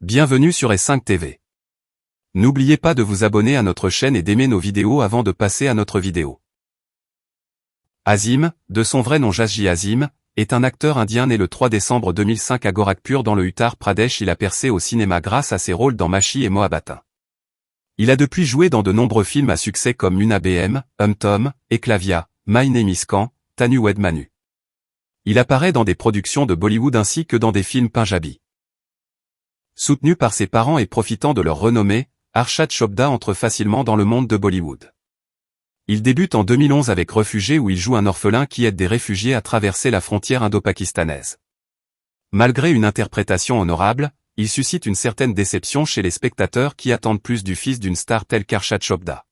Bienvenue sur S5 TV. N'oubliez pas de vous abonner à notre chaîne et d'aimer nos vidéos avant de passer à notre vidéo. Azim, de son vrai nom Jasjit Azim, est un acteur indien né le 3 décembre 2005 à Gorakhpur dans le Uttar Pradesh. Il a percé au cinéma grâce à ses rôles dans Machi et Mohabbatin. Il a depuis joué dans de nombreux films à succès comme Munna BM, Tom, Eklavya, My Name is Khan, Tanu Wed Manu. Il apparaît dans des productions de Bollywood ainsi que dans des films punjabis. Soutenu par ses parents et profitant de leur renommée, Arshad Chopra entre facilement dans le monde de Bollywood. Il débute en 2011 avec Réfugiés où il joue un orphelin qui aide des réfugiés à traverser la frontière indo-pakistanaise. Malgré une interprétation honorable, il suscite une certaine déception chez les spectateurs qui attendent plus du fils d'une star telle qu'Arshad Chopra.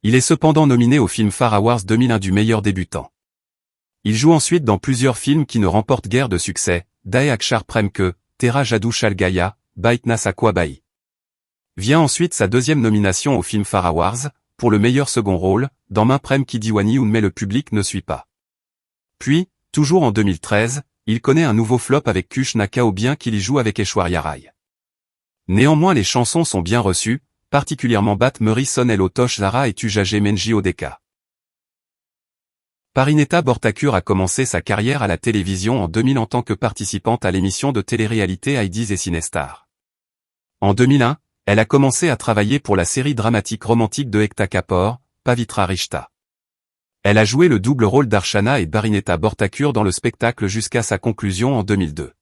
Il est cependant nominé au Filmfare Awards 2001 du meilleur débutant. Il joue ensuite dans plusieurs films qui ne remportent guère de succès, Dae Akshar Prem Ke, Tera Jadoo Chal Gaya, Baitna Sakwa Bai. Vient ensuite sa deuxième nomination au Filmfare Awards, pour le meilleur second rôle, dans Main Prem Ki Diwani mais le public ne suit pas. Puis, toujours en 2013, il connaît un nouveau flop avec Kush Nakao bien qu'il y joue avec Aishwarya Rai. Néanmoins les chansons sont bien reçues, particulièrement Bat Meri Son El Otosh Zara et Tujage Menji Odeka. Parineta Borthakur a commencé sa carrière à la télévision en 2000 en tant que participante à l'émission de télé-réalité Ids et Cinestar. En 2001, elle a commencé à travailler pour la série dramatique romantique de Ekta Kapoor, Pavitra Rishta. Elle a joué le double rôle d'Archana et Parineta Borthakur dans le spectacle jusqu'à sa conclusion en 2002.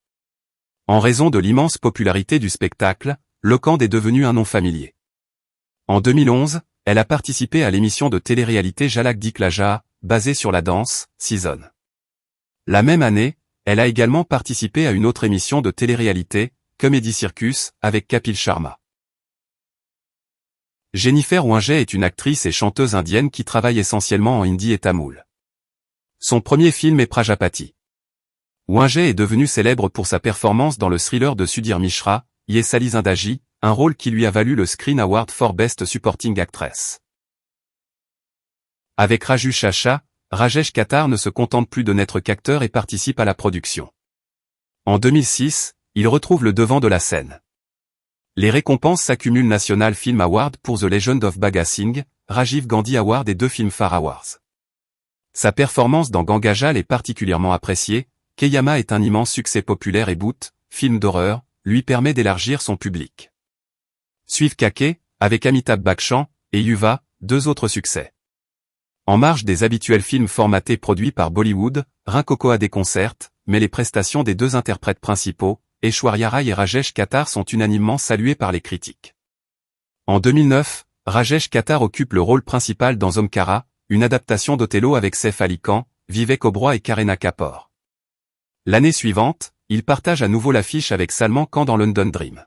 En raison de l'immense popularité du spectacle, Lokand est devenu un nom familier. En 2011, elle a participé à l'émission de télé-réalité Jalak Diklaja, basée sur la danse, Season. La même année, elle a également participé à une autre émission de télé-réalité, Comedy Circus, avec Kapil Sharma. Jennifer Wangé est une actrice et chanteuse indienne qui travaille essentiellement en hindi et tamoul. Son premier film est Prajapati. Wangé est devenue célèbre pour sa performance dans le thriller de Sudhir Mishra, Ye Sali Zindagi, un rôle qui lui a valu le Screen Award for Best Supporting Actress. Avec Raju Chacha, Rajesh Khattar ne se contente plus de n'être qu'acteur et participe à la production. En 2006, il retrouve le devant de la scène. Les récompenses s'accumulent National Film Award pour The Legend of Bhagat Singh, Rajiv Gandhi Award et 2 Filmfare Awards. Sa performance dans Gangajal est particulièrement appréciée, Keyama est un immense succès populaire et Bhoot, film d'horreur, lui permet d'élargir son public. Suivent Kake, avec Amitabh Bachchan, et Yuva, 2 autres succès. En marge des habituels films formatés produits par Bollywood, Rincocoa déconcerte, mais les prestations des 2 interprètes principaux, Aishwarya Rai et Rajesh Khattar sont unanimement saluées par les critiques. En 2009, Rajesh Khattar occupe le rôle principal dans Omkara, une adaptation d'Othello avec Saif Ali Khan, Vivek Oberoi et Kareena Kapoor. L'année suivante, il partage à nouveau l'affiche avec Salman Khan dans London Dream.